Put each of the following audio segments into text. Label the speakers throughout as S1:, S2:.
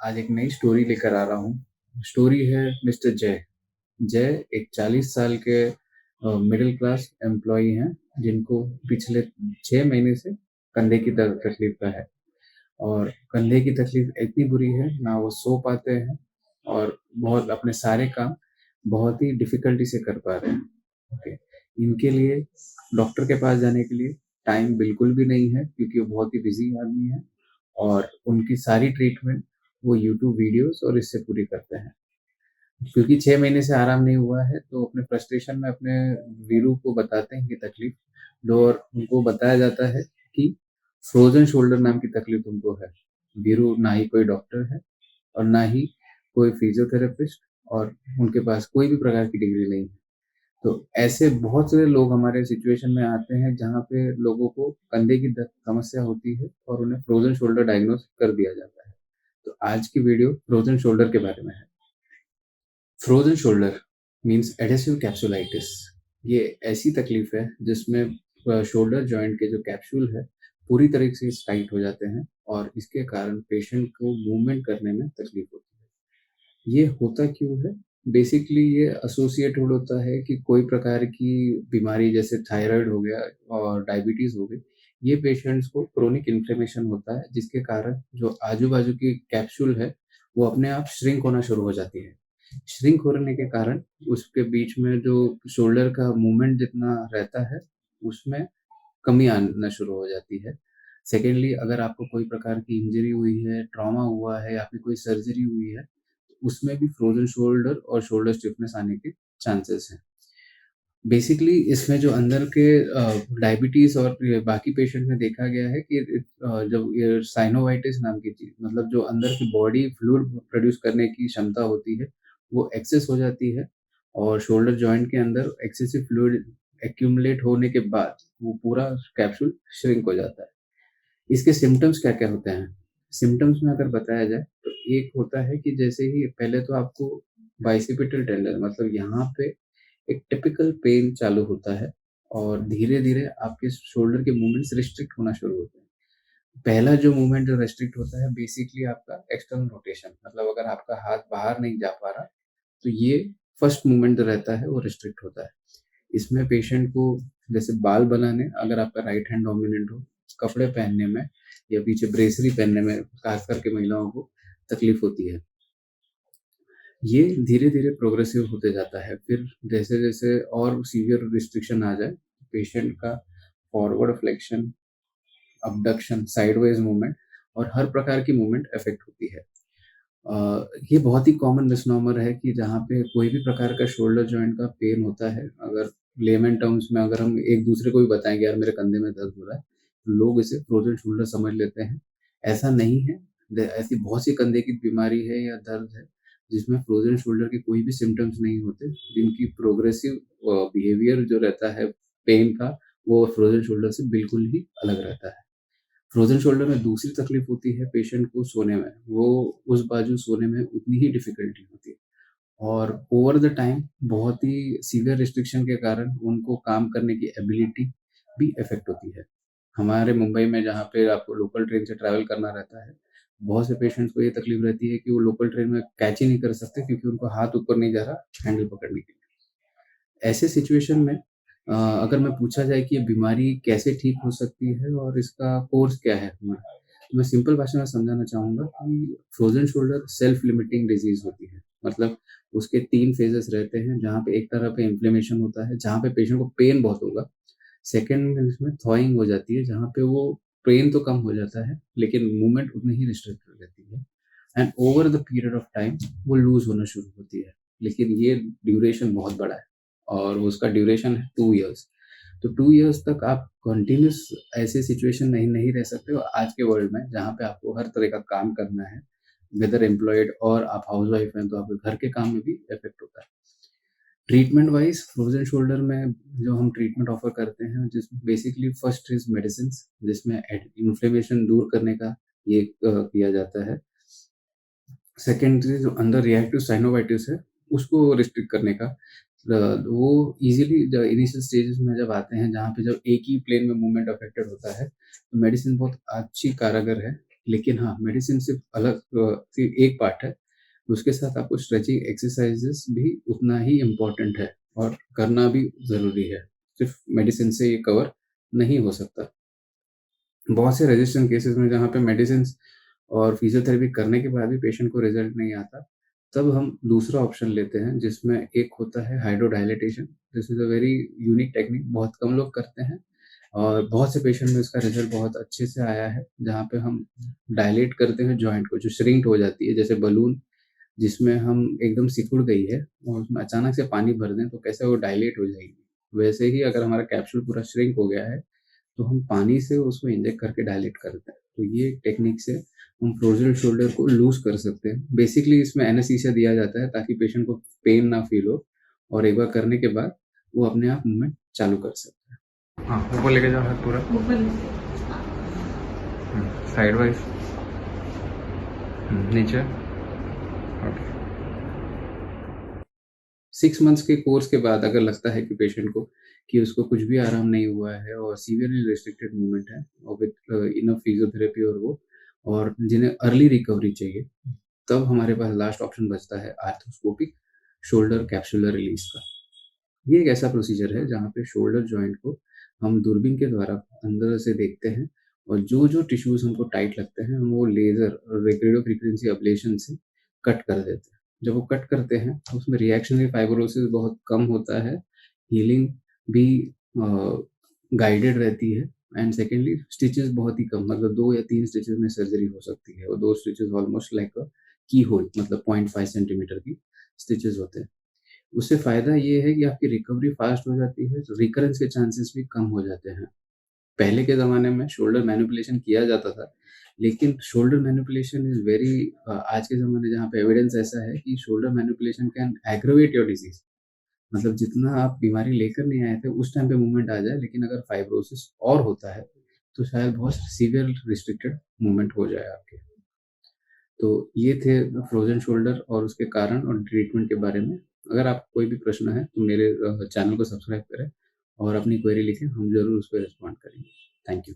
S1: आज एक नई स्टोरी लेकर आ रहा हूँ। स्टोरी है मिस्टर जय। जय एक 40 साल के मिडिल क्लास एम्प्लॉई हैं, जिनको पिछले 6 महीने से कंधे की तकलीफ का है। और कंधे की तकलीफ इतनी बुरी है, ना वो सो पाते हैं और बहुत अपने सारे काम बहुत ही डिफ़िकल्टी से कर पा रहे हैं। ओके, इनके लिए डॉक्टर के पास जाने के लिए टाइम बिल्कुल भी नहीं है, क्योंकि वो बहुत ही बिज़ी आदमी हैं और उनकी सारी ट्रीटमेंट वो यूट्यूब वीडियोज़ और इससे पूरी करते हैं। क्योंकि 6 महीने से आराम नहीं हुआ है, तो अपने फ्रस्ट्रेशन में अपने वीरू को बताते हैं ये तकलीफ, जो और उनको बताया जाता है कि फ्रोज़न शोल्डर नाम की तकलीफ उनको है। वीरू ना ही कोई डॉक्टर है और ना ही कोई फिज़ियोथेरेपिस्ट, और उनके पास कोई भी प्रकार की डिग्री नहीं है। तो ऐसे बहुत से लोग हमारे सिचुएशन में आते हैं, जहाँ पे लोगों को कंधे की समस्या होती है और उन्हें फ्रोज़न शोल्डर डायग्नोज़ कर दिया जाता है। तो आज की वीडियो फ्रोज़न शोल्डर के बारे में है। Frozen shoulder means adhesive capsulitis. ये ऐसी तकलीफ है जिसमें शोल्डर जॉइंट के जो कैप्सूल है, पूरी तरीके से टाइट हो जाते हैं और इसके कारण पेशेंट को मूवमेंट करने में तकलीफ होती है। ये होता क्यों है? बेसिकली ये एसोसिएटेड होता है कि कोई प्रकार की बीमारी जैसे थायराइड हो गया और डायबिटीज़ हो गई, ये पेशेंट्स को क्रोनिक इन्फ्लेमेशन होता है, जिसके कारण जो आजू-बाजू की कैप्सूल है, वो अपने आप श्रिंक होना शुरू हो जाती है। श्रिंक होने के कारण उसके बीच में जो शोल्डर का मूवमेंट जितना रहता है, उसमें कमी आना शुरू हो जाती है। सेकेंडली, अगर आपको कोई प्रकार की इंजरी हुई है, ट्रॉमा हुआ है या फिर कोई सर्जरी हुई है, उसमें भी फ्रोज़न शोल्डर और शोल्डर स्टिफनेस आने के चांसेस हैं। बेसिकली इसमें जो अंदर के डायबिटीज़ और ये बाकी पेशेंट में देखा गया है कि जब ये साइनोवाइटिस नाम की चीज़, मतलब जो अंदर की बॉडी फ्लूइड प्रोड्यूस करने की क्षमता होती है, वो एक्सेस हो जाती है और शोल्डर जॉइंट के अंदर एक्सेसिव फ्लूइड एक्यूमुलेट होने के बाद वो पूरा कैप्सूल श्रिंक हो जाता है। इसके सिम्पटम्स क्या-क्या होते हैं? सिम्पटम्स में अगर बताया जाए, तो एक होता है कि जैसे ही पहले तो आपको बाइसिपिटल टेंडन, मतलब यहाँ पे एक टिपिकल पेन चालू होता है और धीरे-धीरे आपके शोल्डर के मूवमेंट्स रिस्ट्रिक्ट होना शुरू होते हैं। पहला जो मूवमेंट जो रिस्ट्रिक्ट होता है बेसिकली आपका एक्सटर्नल रोटेशन, मतलब अगर आपका हाथ बाहर नहीं जा पा रहा, तो ये फर्स्ट मूवमेंट जो रहता है वो रिस्ट्रिक्ट होता है। इसमें पेशेंट को जैसे बाल बनाने, अगर आपका राइट हैंड डोमिनेंट हो, कपड़े पहनने में या पीछे ब्रेसरी पहनने में खास करके महिलाओं को तकलीफ होती है। ये धीरे-धीरे प्रोग्रेसिव होते जाता है। फिर जैसे-जैसे और सीवियर रिस्ट्रिक्शन आ जाए, पेशेंट का forward flexion, abduction, sideways movement और हर प्रकार की मूवमेंट अफेक्ट होती है। ये बहुत ही कॉमन मिसनोमर है कि जहाँ पे कोई भी प्रकार का शोल्डर जॉइंट का पेन होता है, अगर लेमन टर्म्स में अगर हम एक-दूसरे को भी बताएँ कि यार मेरे कंधे में दर्द हो रहा है, तो लोग इसे फ्रोज़न शोल्डर समझ लेते हैं। ऐसा नहीं है। ऐसी बहुत सी कंधे की बीमारी है या दर्द है, जिसमें फ्रोज़न शोल्डर के कोई भी सिम्पटम्स नहीं होते, जिनकी प्रोग्रेसिव बिहेवियर जो रहता है पेन का, वो फ्रोज़न शोल्डर से बिल्कुल ही अलग रहता है। फ्रोज़न शोल्डर में दूसरी तकलीफ होती है पेशेंट को सोने में। वो उस बाजू सोने में उतनी ही डिफ़िकल्टी होती है और ओवर द टाइम बहुत ही सीवियर रिस्ट्रिक्शन के कारण उनको काम करने की एबिलिटी भी अफ़ेक्ट होती है। हमारे मुंबई में जहाँ पे आपको लोकल ट्रेन से ट्रैवल करना रहता है, बहुत से पेशेंट्स को ये तकलीफ रहती है कि वो लोकल ट्रेन में कैच ही नहीं कर सकते, क्योंकि उनको हाथ ऊपर नहीं जा रहा हैंडल पकड़ने के लिए। ऐसे सिचुएशन में अगर मैं पूछा जाए कि ये बीमारी कैसे ठीक हो सकती है और इसका कोर्स क्या है? तो मैं सिंपल भाषा में समझाना चाहूँगा कि frozen shoulder self limiting disease होती है। मतलब उसके 3 फेजेज़ रहते हैं, जहाँ पे एक तरह पे इन्फ्लेमेशन होता है, जहाँ पे पेशेंट को पेन बहुत होगा। सेकंड में इसमें थॉइंग हो जाती है, जहाँ पे वो पेन तो कम हो जाता है, लेकिन मूवमेंट उतनी ही रिस्ट्रिक्टेड रहती है and over the period of time वो लूज़ होना शुरू होती है। लेकिन ये ड्यूरेशन बहुत बड़ा है और उसका ड्यूरेशन है 2 इयर्स। तो 2 इयर्स तक आप कंटिन्यूअस ऐसे सिचुएशन नहीं नहीं रह सकते हो आज के वर्ल्ड में, जहाँ पे आपको हर तरह का काम करना है, वेदर एम्प्लॉयड और आप हाउसवाइफ हैं, तो आपके घर के काम में भी इफ़ेक्ट होता है। ट्रीटमेंट वाइज़ फ्रोज़न शोल्डर में जो हम ट्रीटमेंट ऑफ़र करते हैं, जिसमें बेसिकली फर्स्ट इज़ मेडिसिन्स, जिसमें इन्फ्लेमेशन दूर करने का ये किया जाता है। सेकेंडरी जो अंदर रिएक्टिव साइनोवाइटिस है, उसको रिस्ट्रिक्ट करने का वो ईज़िली ज इनिशियल स्टेजेस में जब आते हैं, जहाँ पे जब एक ही प्लेन में मूवमेंट अफ़ेक्टेड होता है, तो मेडिसिन बहुत अच्छी कारगर है लेकिन हाँ, मेडिसिन सिर्फ़ अलग सिर्फ़ एक पार्ट है, उसके साथ आपको स्ट्रेचिंग एक्सरसाइज़ेज़ भी उतना ही इम्पोर्टेंट है और करना भी ज़रूरी है। सिर्फ़ मेडिसिन से ये कवर नहीं हो सकता। बहुत से रेज़िस्टेंट केसेज़ में जहाँ पे मेडिसिन्स और फिज़ियोथेरेपी करने के बाद भी पेशेंट को रिज़ल्ट नहीं आता, तब हम दूसरा ऑप्शन लेते हैं जिसमें एक होता है hydrodilatation. This is a very unique technique, बहुत कम लोग करते हैं और बहुत से पेशेंट में इसका रिज़ल्ट बहुत अच्छे से आया है, जहाँ पे हम डायलेट करते हैं जॉइंट को, जो श्रिंक हो जाती है, जैसे बलून जिसमें हम एकदम सिकुड़ गई है और उसमें अचानक से पानी भर दें, तो कैसे वो डायलेट हो जाएगी। वैसे ही अगर हमारा कैप्सूल पूरा श्रिंक हो गया है, तो हम पानी से उसको इंजेक्ट करके डायलेट करते हैं। तो ये टेक्निक से हम फ्रोज़न शोल्डर को लूज़ कर सकते हैं। बेसिकली इसमें एनेस्थीसिया दिया जाता है ताकि पेशेंट को पेन ना फ़ील हो और एक बार करने के बाद वो अपने आप मूवमेंट चालू कर सकता है। हाँ, ऊपर लेके जाओ हाथ पूरा। ऊपर साइड वाइज़। नीचे। ओके। 6 मंथ्स के कोर्स के बाद अगर लगता है कि पेशेंट को कि उसको कुछ भी आराम नहीं हुआ है और सीवियरली रिस्ट्रिक्टेड मूवमेंट है और विद इनफ फिजियोथेरेपी और वो और जिन्हें अर्ली रिकवरी चाहिए, तब हमारे पास लास्ट ऑप्शन बचता है आर्थ्रोस्कोपिक शोल्डर कैप्सुलर रिलीज़ का। ये एक ऐसा प्रोसीजर है जहाँ पे शोल्डर जॉइंट को हम दूरबीन के द्वारा अंदर से देखते हैं और जो-जो टिश्यूज़ हमको टाइट लगते हैं, हम वो लेज़र और रेडियो फ्रीक्वेंसी एब्लेशन से कट कर देते हैं। जब वो कट करते हैं, तो उसमें रिएक्शनरी फाइब्रोसिस बहुत कम होता है, हीलिंग भी अ, गाइडेड रहती है एंड सेकेंडली स्टिचेज़ बहुत ही कम मतलब 2 या 3 स्टिचेज़ में सर्जरी हो सकती है और 2 स्टिचेज़ ऑलमोस्ट लाइक अ की होल मतलब 0.5 सेंटीमीटर की स्टिचेज़ होते हैं। उससे फ़ायदा ये है कि आपकी रिकवरी फ़ास्ट हो जाती है, रिकरेंस के चांसेस भी कम हो जाते हैं। पहले के ज़माने में शोल्डर मैनिपुलेशन किया जाता था, लेकिन शोल्डर मैनिपुलेशन इज़ वेरी आज के ज़माने जहाँ पे एविडेंस ऐसा है कि shoulder manipulation can aggravate your disease मतलब जितना आप बीमारी लेकर नहीं आए थे, उस टाइम पे मूवमेंट आ जाए, लेकिन अगर फाइब्रोसिस और होता है, तो शायद बहुत सीवियर रिस्ट्रिक्टेड मूवमेंट हो जाए आपके। तो ये थे फ्रोज़न शोल्डर और उसके कारण और ट्रीटमेंट के बारे में। अगर आपको कोई भी प्रश्न है तो मेरे चैनल को सब्सक्राइब करें और अपनी क्वेरी लिखें, हम ज़रूर उस पे रिस्पॉन्ड करेंगे। Thank you.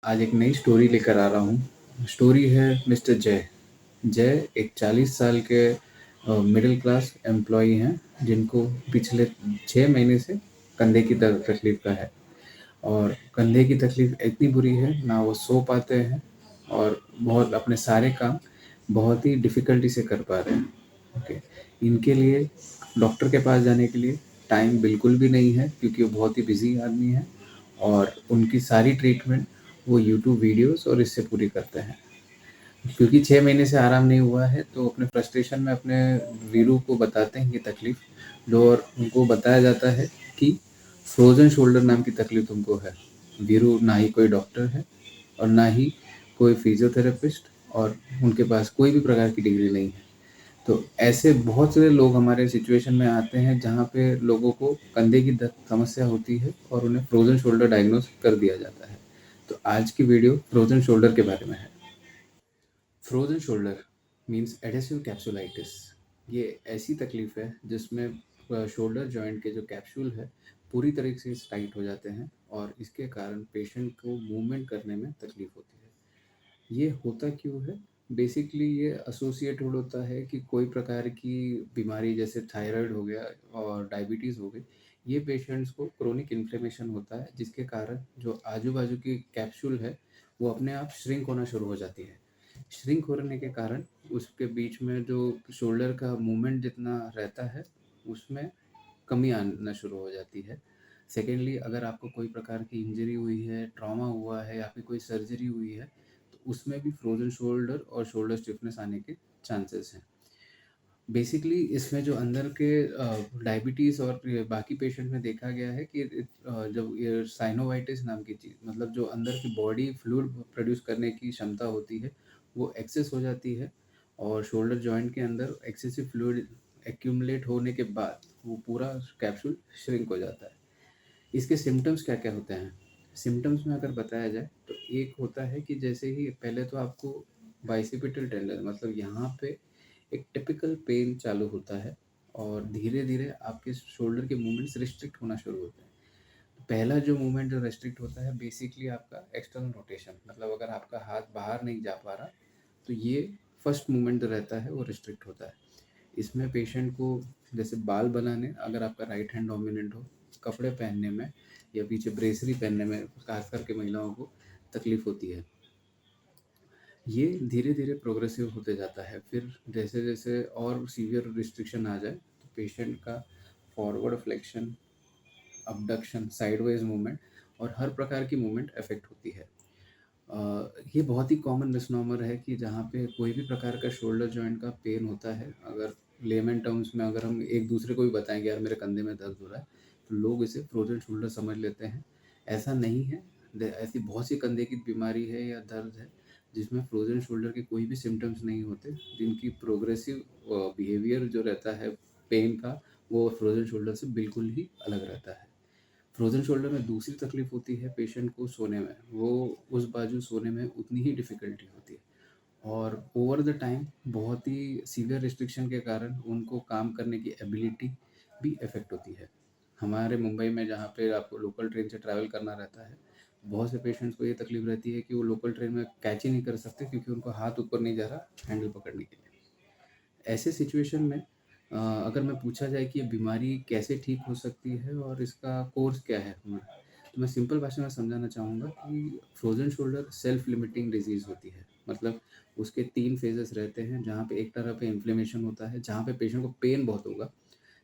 S1: आज एक नई स्टोरी लेकर आ रहा हूँ। स्टोरी है मिस्टर जय। जय एक 40 साल के मिडिल क्लास एम्प्लॉयी हैं, जिनको पिछले 6 महीने से कंधे की तकलीफ़ का है। और कंधे की तकलीफ़ इतनी बुरी है, ना वो सो पाते हैं और बहुत अपने सारे काम बहुत ही डिफ़िकल्टी से कर पा रहे हैं। ओके, इनके लिए डॉक्टर के पास जाने के लिए टाइम बिल्कुल भी नहीं है क्योंकि वो बहुत ही बिज़ी आदमी हैं और उनकी सारी ट्रीटमेंट वो यूट्यूब वीडियोज़ और इससे पूरी करते हैं। क्योंकि 6 महीने से आराम नहीं हुआ है, तो अपने फ्रस्ट्रेशन में अपने वीरू को बताते हैं ये तकलीफ़, जो और उनको बताया जाता है कि फ्रोज़न शोल्डर नाम की तकलीफ़ तुमको है। वीरू ना ही कोई डॉक्टर है और ना ही कोई फिज़ियोथेरेपिस्ट और उनके पास कोई भी प्रकार की डिग्री नहीं है। तो ऐसे बहुत से लोग हमारे सिचुएशन में आते हैं जहाँ पे लोगों को कंधे की समस्या होती है और उन्हें फ्रोज़न शोल्डर डायग्नोस कर दिया जाता है। तो आज की वीडियो फ्रोज़न शोल्डर के बारे में है। Frozen shoulder means adhesive capsulitis. ये ऐसी तकलीफ़ है जिसमें शोल्डर जॉइंट के जो कैप्सूल है पूरी तरीके से टाइट हो जाते हैं और इसके कारण पेशेंट को मूवमेंट करने में तकलीफ होती है। ये होता क्यों है? बेसिकली ये एसोसिएटेड होता है कि कोई प्रकार की बीमारी जैसे थायराइड हो गया और डायबिटीज़ हो गई, ये पेशेंट्स को क्रोनिक इन्फ्लेमेशन होता है जिसके कारण जो आजू-बाजू की कैप्सूल है, वो अपने आप श्रिंक होना शुरू हो जाती है। श्रिंक होने के कारण उसके बीच में जो शोल्डर का मूवमेंट जितना रहता है, उसमें कमी आना शुरू हो जाती है। सेकेंडली अगर आपको कोई प्रकार की इंजरी हुई है, ट्रॉमा हुआ है या फिर कोई सर्जरी हुई है, तो उसमें भी फ्रोज़न शोल्डर और शोल्डर स्टिफनेस आने के चांसेस हैं। बेसिकली इसमें जो अंदर के डायबिटीज़ और बाकी पेशेंट में देखा गया है कि जब ये साइनोवाइटिस नाम की चीज़ मतलब जो अंदर की बॉडी फ्लूइड प्रोड्यूस करने की क्षमता होती है, वो एक्सेस हो जाती है और शोल्डर जॉइंट के अंदर एक्सेसिव फ्लूइड एक्यूमुलेट होने के बाद वो पूरा कैप्सूल श्रिंक हो जाता है। इसके सिम्पटम्स क्या-क्या होते हैं? सिम्पटम्स में अगर बताया जाए तो एक होता है कि जैसे ही पहले तो आपको बाइसिपिटल टेंडन मतलब यहाँ पे एक टिपिकल पेन चालू होता है और धीरे-धीरे आपके शोल्डर के मूवमेंट्स रिस्ट्रिक्ट होना शुरू होते हैं। पहला जो मूवमेंट जो रिस्ट्रिक्ट होता है बेसिकली आपका एक्सटर्नल रोटेशन मतलब अगर आपका हाथ बाहर नहीं जा पा रहा, तो ये फर्स्ट मूवमेंट जो रहता है वो रिस्ट्रिक्ट होता है। इसमें पेशेंट को जैसे बाल बनाने अगर आपका राइट हैंड डोमिनेंट हो, कपड़े पहनने में या पीछे ब्रेसरी पहनने में खास करके महिलाओं को तकलीफ होती है। ये धीरे-धीरे प्रोग्रेसिव होते जाता है। फिर जैसे-जैसे और सीवियर रिस्ट्रिक्शन आ जाए, तो पेशेंट का forward flexion, abduction, sideways movement और हर प्रकार की मूवमेंट अफ़ेक्ट होती है। ये बहुत ही कॉमन मिसनॉमर है कि जहाँ पे कोई भी प्रकार का शोल्डर जॉइंट का पेन होता है, अगर लेमन टर्म्स में अगर हम एक दूसरे को भी बताएँ कि यार मेरे कंधे में दर्द हो रहा है, तो लोग इसे फ्रोज़न शोल्डर समझ लेते हैं। ऐसा नहीं है, ऐसी बहुत सी कंधे की बीमारी है या दर्द है, जिसमें फ्रोज़न शोल्डर के कोई भी सिम्पटम्स नहीं होते, जिनकी प्रोग्रेसिव बिहेवियर जो रहता है पेन का, वो फ्रोज़न शोल्डर से बिल्कुल ही अलग रहता है। फ्रोज़न शोल्डर में दूसरी तकलीफ होती है पेशेंट को सोने में, वो उस बाजू सोने में उतनी ही डिफ़िकल्टी होती है और ओवर द टाइम बहुत ही सीवियर रिस्ट्रिक्शन के कारण उनको काम करने की एबिलिटी भी अफ़ेक्ट होती है। हमारे मुंबई में जहाँ पे आपको लोकल ट्रेन से ट्रैवल करना रहता है, बहुत से पेशेंट्स को ये तकलीफ रहती है कि वो लोकल ट्रेन में कैच ही नहीं कर सकते क्योंकि उनको हाथ ऊपर नहीं जा रहा हैंडल पकड़ने के लिए। ऐसे सिचुएशन में अगर मैं पूछा जाए कि ये बीमारी कैसे ठीक हो सकती है और इसका कोर्स क्या है हमारा, तो मैं सिंपल भाषा में समझाना चाहूँगा कि frozen shoulder self limiting disease होती है। मतलब उसके 3 फ़ेजेज़ रहते हैं, जहाँ पे एक तरफ पे इन्फ्लेमेशन होता है, जहाँ पे पेशेंट को पेन बहुत होगा।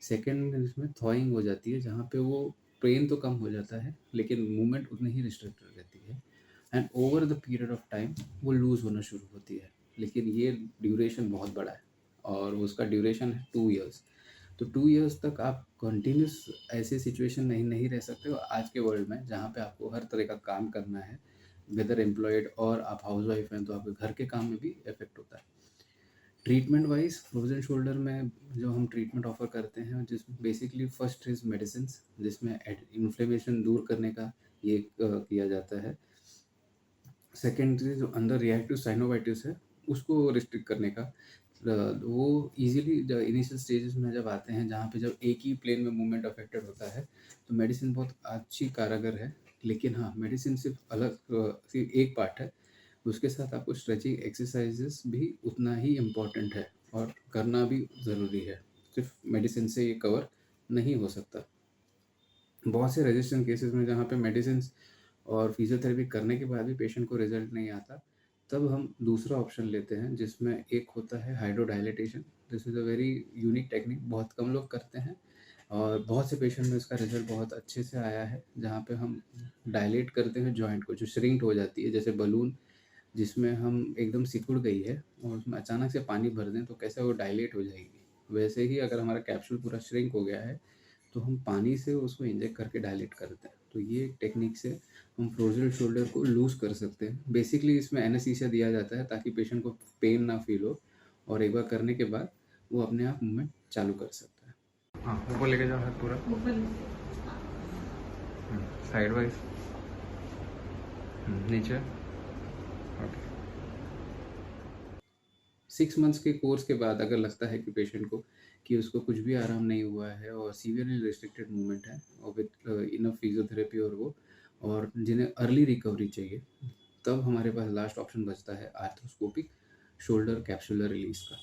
S1: सेकंड में इसमें थॉइंग हो जाती है, जहाँ पे वो पेन तो कम हो जाता है, लेकिन मूवमेंट उतनी ही रिस्ट्रिक्टेड रहती है and over the period of time वो लूज़ होना शुरू होती है। लेकिन ये ड्यूरेशन बहुत बड़ा है और उसका ड्यूरेशन है 2 इयर्स। तो 2 इयर्स तक आप कंटिन्यूअस ऐसे सिचुएशन नहीं रह सकते हो आज के वर्ल्ड में जहाँ पे आपको हर तरह का काम करना है, वेदर एम्प्लॉयड और आप हाउसवाइफ हैं तो आपके घर के काम में भी इफ़ेक्ट होता है। ट्रीटमेंट वाइज़ फ्रोज़न शोल्डर में जो हम ट्रीटमेंट ऑफ़र करते हैं जिसमें बेसिकली फर्स्ट इज़ मेडिसिन्स जिसमें इन्फ्लेमेशन दूर करने का ये किया जाता है। सेकेंड चीज़ जो अंदर रिएक्टिव साइनोवाइटिस है, उसको रिस्ट्रिक्ट करने का वो ईज़िली ज इनिशियल स्टेजेस में जब आते हैं, जहाँ पे जब एक ही प्लेन में मूवमेंट अफ़ेक्टेड होता है, तो मेडिसिन बहुत अच्छी कारगर है। लेकिन हाँ, मेडिसिन सिर्फ़ अलग सिर्फ़ एक पार्ट है, उसके साथ आपको स्ट्रेचिंग एक्सरसाइज़ेस भी उतना ही इम्पोर्टेंट है और करना भी ज़रूरी है। सिर्फ़ मेडिसिन से ये कवर नहीं हो सकता। बहुत से रेजिस्टेंट केसेस में जहाँ पे मेडिसिन्स और फिजियोथेरेपी करने के बाद भी पेशेंट को रिजल्ट नहीं आता, तब हम दूसरा ऑप्शन लेते हैं जिसमें एक होता है hydrodilatation. This is a very unique technique, बहुत कम लोग करते हैं और बहुत से पेशेंट में इसका रिजल्ट बहुत अच्छे से आया है, जहाँ पे हम डायलेट करते हैं जॉइंट को, जो श्रिंक हो जाती है जैसे बलून जिसमें हम एकदम सिकुड़ गई है और उसमें अचानक से पानी भर दें तो कैसे वो डायलेट हो जाएगी। वैसे ही अगर हमारा कैप्सूल पूरा श्रिंक हो गया है, तो हम पानी से उसको इंजेक्ट करके डायलेट करते हैं। तो ये टेक्निक से हम फ्रोज़न शोल्डर को लूज़ कर सकते हैं। बेसिकली इसमें एनेस्थीसिया दिया जाता है ताकि पेशेंट को पेन ना फ़ील हो और एक बार करने के बाद वो अपने आप मूवमेंट चालू कर सकता है। हाँ, ऊपर लेके जाओ हाथ पूरा। Side wise. नीचे। ओके। 6 मंथ्स के कोर्स के बाद अगर लगता है कि पेशेंट को कि उसको कुछ भी आराम नहीं हुआ है और सीवियरली रिस्ट्रिक्टेड मूवमेंट है और विद इनफ फिजियोथेरेपी और जिन्हें अर्ली रिकवरी चाहिए, तब हमारे पास लास्ट ऑप्शन बचता है आर्थ्रोस्कोपिक शोल्डर कैप्सुलर रिलीज का।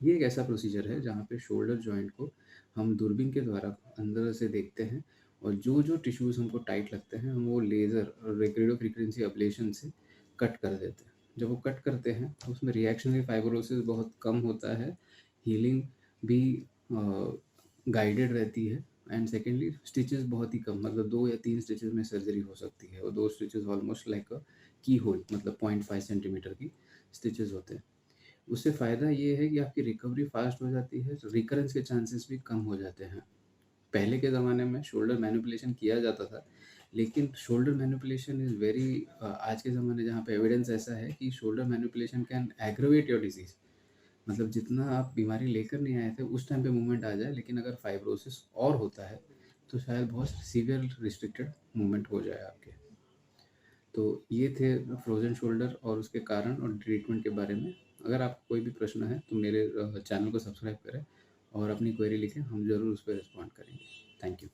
S1: ये एक ऐसा प्रोसीजर है जहाँ पे शोल्डर जॉइंट को हम दूरबीन के द्वारा अंदर से देखते हैं और जो जो टिश्यूज़ हमको टाइट लगते हैं हम वो लेज़र रेडियो फ्रीक्वेंसी अब्लेशन से कट कर देते हैं। जब वो कट करते हैं तो उसमें रिएक्शनरी फाइब्रोसिस बहुत कम होता है, हीलिंग भी गाइडेड रहती है एंड सेकेंडली स्टिचेस बहुत ही कम, मतलब 2 या 3 स्टिचेस में सर्जरी हो सकती है और 2 स्टिचेस ऑलमोस्ट लाइक अ की होल, मतलब 0.5 सेंटीमीटर की स्टिचेस होते हैं। उससे फ़ायदा ये है कि आपकी रिकवरी फ़ास्ट हो जाती है, रिकरेंस के चांसेस भी कम हो जाते हैं। पहले के ज़माने में शोल्डर मैनिपुलेशन किया जाता था, लेकिन शोल्डर मैनिपुलेशन इज़ वेरी आज के ज़माने जहाँ पे एविडेंस ऐसा है कि shoulder manipulation can aggravate your disease. मतलब जितना आप बीमारी लेकर नहीं आए थे, उस टाइम पे मूवमेंट आ जाए, लेकिन अगर फाइब्रोसिस और होता है, तो शायद बहुत सीवियर रिस्ट्रिक्टेड मूवमेंट हो जाए आपके। तो ये थे फ्रोज़न शोल्डर और उसके कारण और ट्रीटमेंट के बारे में। अगर आपको कोई भी प्रश्न है तो मेरे चैनल को सब्सक्राइब करें और अपनी क्वेरी लिखें, हम ज़रूर उस पे रिस्पॉन्ड करेंगे। Thank you.